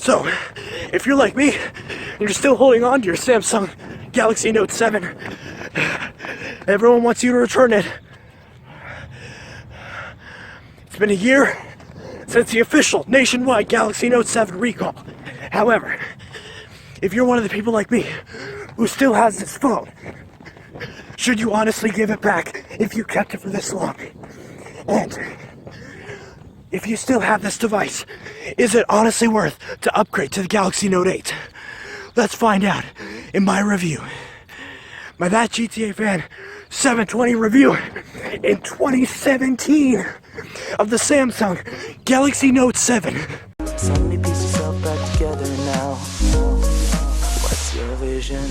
So, if you're like me, and you're still holding on to your Samsung Galaxy Note 7, everyone wants you to return it. It's been a year since the official nationwide Galaxy Note 7 recall. However, if you're one of the people like me who still has this phone, should you honestly give it back if you kept it for this long? And if you still have this device, is it honestly worth to upgrade to the Galaxy Note 8? Let's find out in my review. My That GTA Fan 720 review in 2017 of the Samsung Galaxy Note 7. So many pieces all back together now. What's your vision?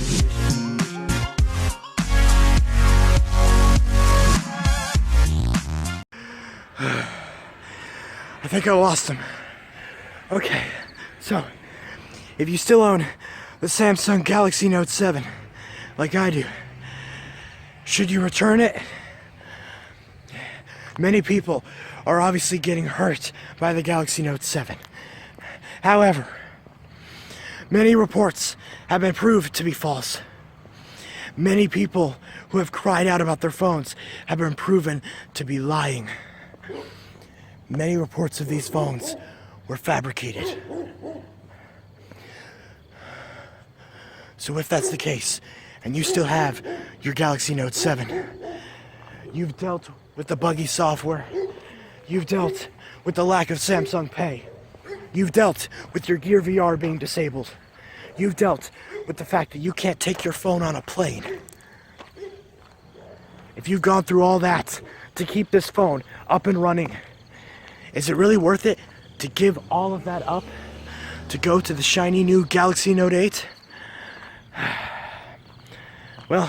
I think I lost him. Okay, so if you still own the Samsung Galaxy Note 7, like I do, should you return it? Many people are obviously getting hurt by the Galaxy Note 7. However, many reports have been proved to be false. Many people who have cried out about their phones have been proven to be lying. Many reports of these phones were fabricated. So if that's the case, and you still have your Galaxy Note 7, you've dealt with the buggy software, you've dealt with the lack of Samsung Pay, you've dealt with your Gear VR being disabled, you've dealt with the fact that you can't take your phone on a plane. If you've gone through all that to keep this phone up and running, is it really worth it to give all of that up to go to the shiny new Galaxy Note 8? Well,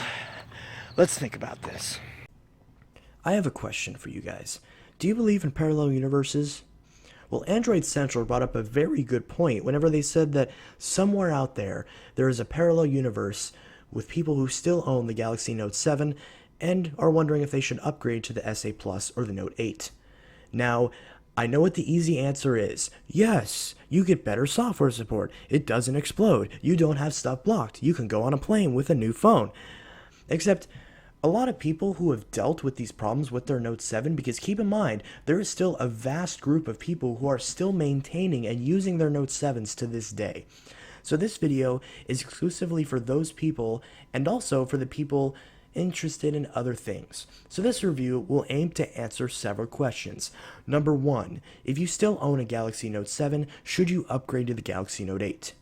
let's think about this. I have a question for you guys. Do you believe in parallel universes? Well, Android Central brought up a very good point whenever they said that somewhere out there is a parallel universe with people who still own the Galaxy Note 7 and are wondering if they should upgrade to the SA Plus or the Note 8. Now, I know what the easy answer is. Yes, you get better software support. It doesn't explode. You don't have stuff blocked. You can go on a plane with a new phone. Except, a lot of people who have dealt with these problems with their Note 7, because keep in mind, there is still a vast group of people who are still maintaining and using their Note 7s to this day. So this video is exclusively for those people and also for the people interested in other things. So this review will aim to answer several questions. Number 1, if you still own a Galaxy Note 7, should you upgrade to the Galaxy Note 8?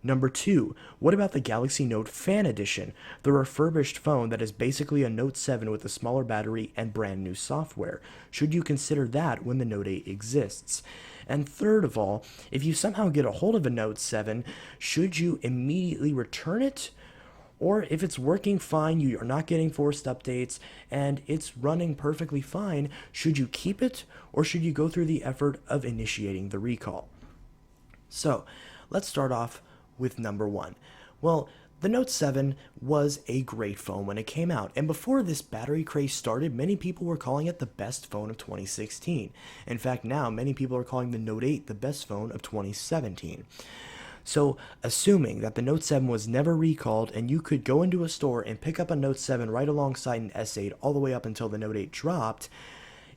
Number 2, what about the Galaxy Note Fan Edition, the refurbished phone that is basically a Note 7 with a smaller battery and brand new software? Should you consider that when the Note 8 exists? And third of all, if you somehow get a hold of a Note 7, should you immediately return it? Or if it's working fine, you are not getting forced updates, and it's running perfectly fine, should you keep it, or should you go through the effort of initiating the recall? So, let's start off with number 1. Well, the Note 7 was a great phone when it came out, and before this battery craze started, many people were calling it the best phone of 2016. In fact, now many people are calling the Note 8 the best phone of 2017. So, assuming that the Note 7 was never recalled and you could go into a store and pick up a Note 7 right alongside an S8 all the way up until the Note 8 dropped,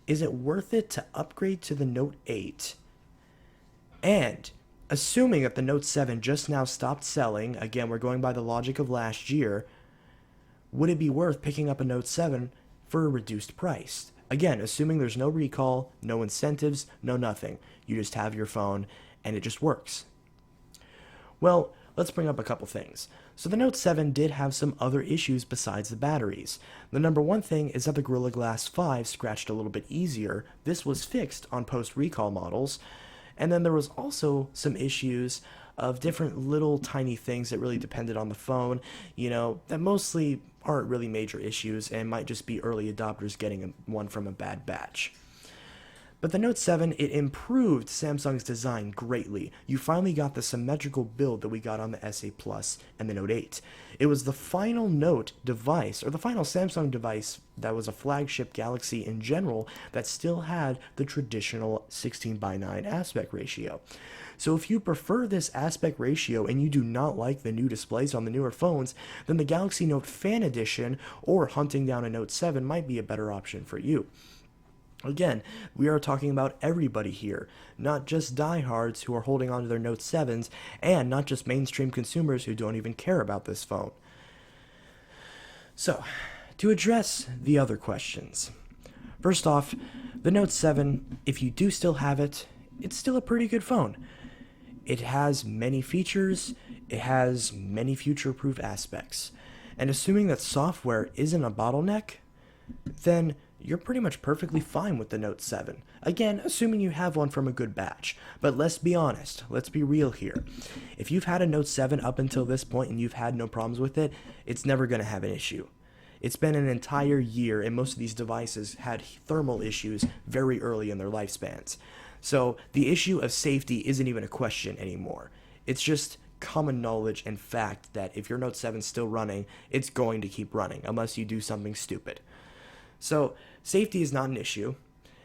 is it worth it to upgrade to the Note 8? And, assuming that the Note 7 just now stopped selling, again we're going by the logic of last year, would it be worth picking up a Note 7 for a reduced price? Again, assuming there's no recall, no incentives, no nothing. You just have your phone and it just works. Well, let's bring up a couple things. So the Note 7 did have some other issues besides the batteries. The number one thing is that the Gorilla Glass 5 scratched a little bit easier. This was fixed on post-recall models. And then there was also some issues of different little tiny things that really depended on the phone, that mostly aren't really major issues and might just be early adopters getting one from a bad batch. But the Note 7, it improved Samsung's design greatly. You finally got the symmetrical build that we got on the SA Plus and the Note 8. It was the final Note device, or the final Samsung device that was a flagship Galaxy in general, that still had the traditional 16:9 aspect ratio. So if you prefer this aspect ratio and you do not like the new displays on the newer phones, then the Galaxy Note Fan Edition or hunting down a Note 7 might be a better option for you. Again, we are talking about everybody here, not just diehards who are holding on to their Note 7s, and not just mainstream consumers who don't even care about this phone. So, to address the other questions. First off, the Note 7, if you do still have it, it's still a pretty good phone. It has many features, it has many future-proof aspects, and assuming that software isn't a bottleneck, then you're pretty much perfectly fine with the Note 7. Again, assuming you have one from a good batch. But let's be honest, let's be real here. If you've had a Note 7 up until this point and you've had no problems with it, it's never going to have an issue. It's been an entire year, and most of these devices had thermal issues very early in their lifespans. So the issue of safety isn't even a question anymore. It's just common knowledge and fact that if your Note 7 is still running, it's going to keep running unless you do something stupid. So safety is not an issue,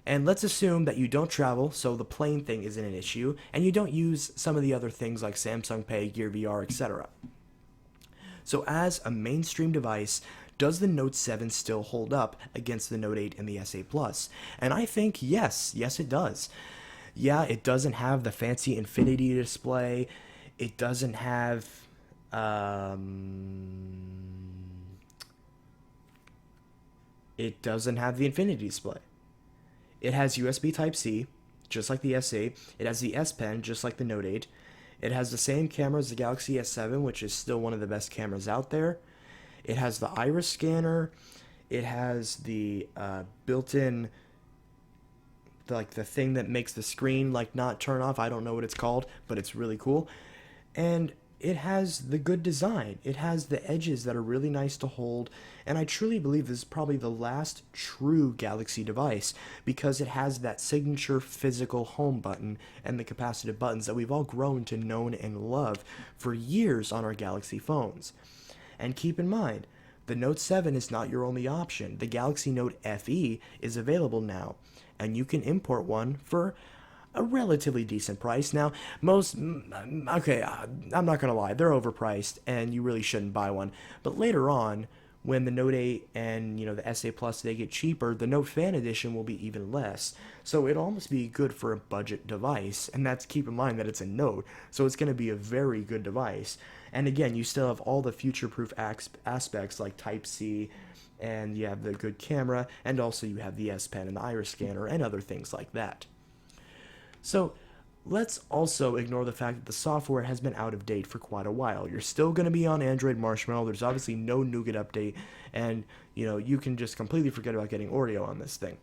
and let's assume that you don't travel, so the plane thing isn't an issue, and you don't use some of the other things like Samsung Pay, Gear VR, etc. So as a mainstream device, does the Note 7 still hold up against the Note 8 and the S8 Plus? And I think yes it does. Yeah, it doesn't have the fancy infinity display, it doesn't have the infinity display. It has USB Type-C, just like the S8. It has the S Pen, just like the Note 8. It has the same camera as the Galaxy S7, which is still one of the best cameras out there. It has the iris scanner. It has the built-in, the thing that makes the screen not turn off. I don't know what it's called, but it's really cool. And it has the good design. It has the edges that are really nice to hold, and I truly believe this is probably the last true Galaxy device because it has that signature physical home button and the capacitive buttons that we've all grown to know and love for years on our Galaxy phones. And keep in mind, the Note 7 is not your only option. The Galaxy Note FE is available now, and you can import one for a relatively decent price. Now, I'm not gonna lie, they're overpriced, and you really shouldn't buy one. But later on, when the Note 8 and the S8 Plus, they get cheaper, the Note Fan Edition will be even less. So it'll almost be good for a budget device, and that's, keep in mind that it's a Note, so it's gonna be a very good device. And again, you still have all the future-proof aspects like Type-C, and you have the good camera, and also you have the S Pen and the iris scanner and other things like that. So let's also ignore the fact that the software has been out of date for quite a while. You're still going to be on Android Marshmallow. There's obviously no Nougat update, and you can just completely forget about getting Oreo on this thing.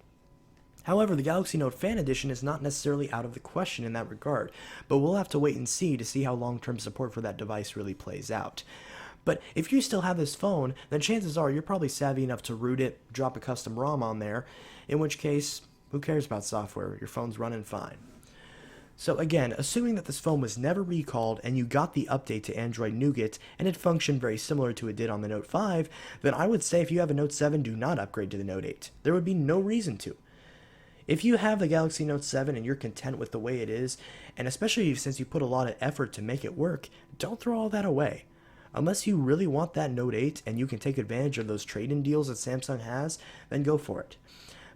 However, the Galaxy Note Fan Edition is not necessarily out of the question in that regard, but we'll have to wait and see to see how long-term support for that device really plays out. But if you still have this phone, then chances are you're probably savvy enough to root it, drop a custom ROM on there, in which case, who cares about software? Your phone's running fine. So again, assuming that this phone was never recalled and you got the update to Android Nougat and it functioned very similar to it did on the Note 5, then I would say if you have a Note 7, do not upgrade to the Note 8. There would be no reason to. If you have the Galaxy Note 7 and you're content with the way it is, and especially since you put a lot of effort to make it work, don't throw all that away. Unless you really want that Note 8 and you can take advantage of those trade-in deals that Samsung has, then go for it.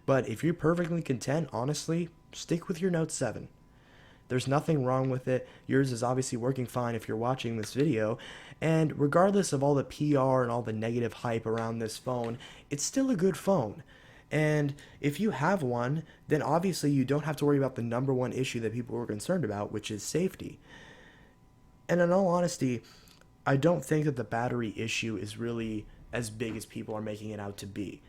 But if you're perfectly content, honestly, stick with your Note 7. There's nothing wrong with it. Yours is obviously working fine if you're watching this video. And regardless of all the PR and all the negative hype around this phone, it's still a good phone. And if you have one, then obviously you don't have to worry about the number one issue that people were concerned about, which is safety. And in all honesty, I don't think that the battery issue is really as big as people are making it out to be.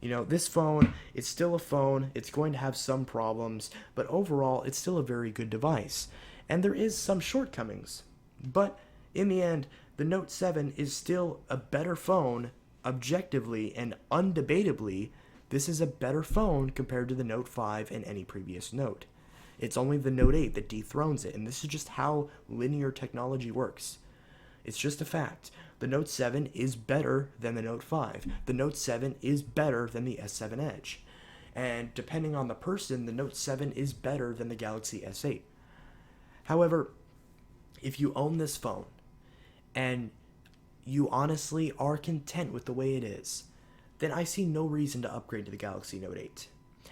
This phone, it's still a phone, it's going to have some problems, but overall, it's still a very good device. And there is some shortcomings. But in the end, the Note 7 is still a better phone, objectively and undebatably. This is a better phone compared to the Note 5 and any previous Note. It's only the Note 8 that dethrones it, and this is just how linear technology works. It's just a fact. The Note 7 is better than the Note 5. The Note 7 is better than the S7 Edge. And depending on the person, the Note 7 is better than the Galaxy S8. However, if you own this phone and you honestly are content with the way it is, then I see no reason to upgrade to the Galaxy Note 8.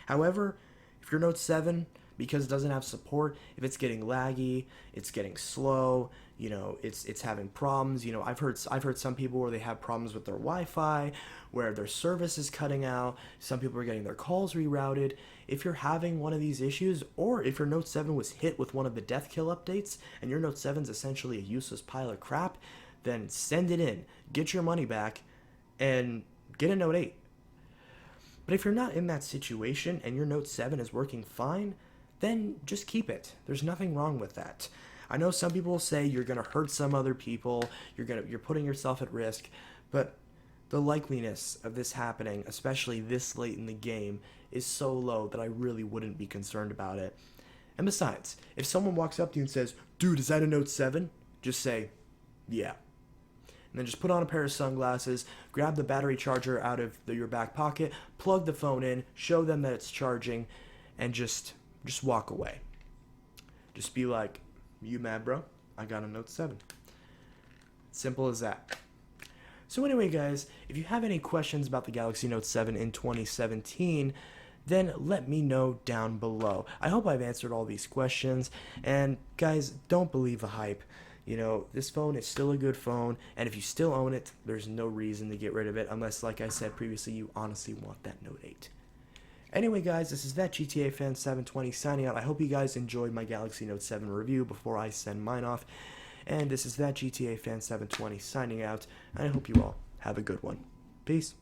However, if your Note 7, because it doesn't have support, if it's getting laggy, it's getting slow, it's having problems. I've heard some people where they have problems with their Wi-Fi, where their service is cutting out. Some people are getting their calls rerouted. If you're having one of these issues, or if your Note 7 was hit with one of the death kill updates and your Note 7 is essentially a useless pile of crap, then send it in, get your money back, and get a Note 8. But if you're not in that situation and your Note 7 is working fine, then just keep it. There's nothing wrong with that. I know some people will say you're going to hurt some other people, you're putting yourself at risk, but the likeliness of this happening, especially this late in the game, is so low that I really wouldn't be concerned about it. And besides, if someone walks up to you and says, "Dude, is that a Note 7?" just say, "Yeah." And then just put on a pair of sunglasses, grab the battery charger out of your back pocket, plug the phone in, show them that it's charging, and just walk away. Just be like, "You mad, bro? I got a Note 7. Simple as that. So anyway, guys, if you have any questions about the Galaxy Note 7 in 2017, then let me know down below. I hope I've answered all these questions. And guys, don't believe the hype. This phone is still a good phone, and if you still own it, there's no reason to get rid of it, unless, like I said previously, you honestly want that Note 8. Anyway, guys, this is that GTA Fan 720 signing out. I hope you guys enjoyed my Galaxy Note 7 review before I send mine off. And this is that GTA Fan 720 signing out. And I hope you all have a good one. Peace.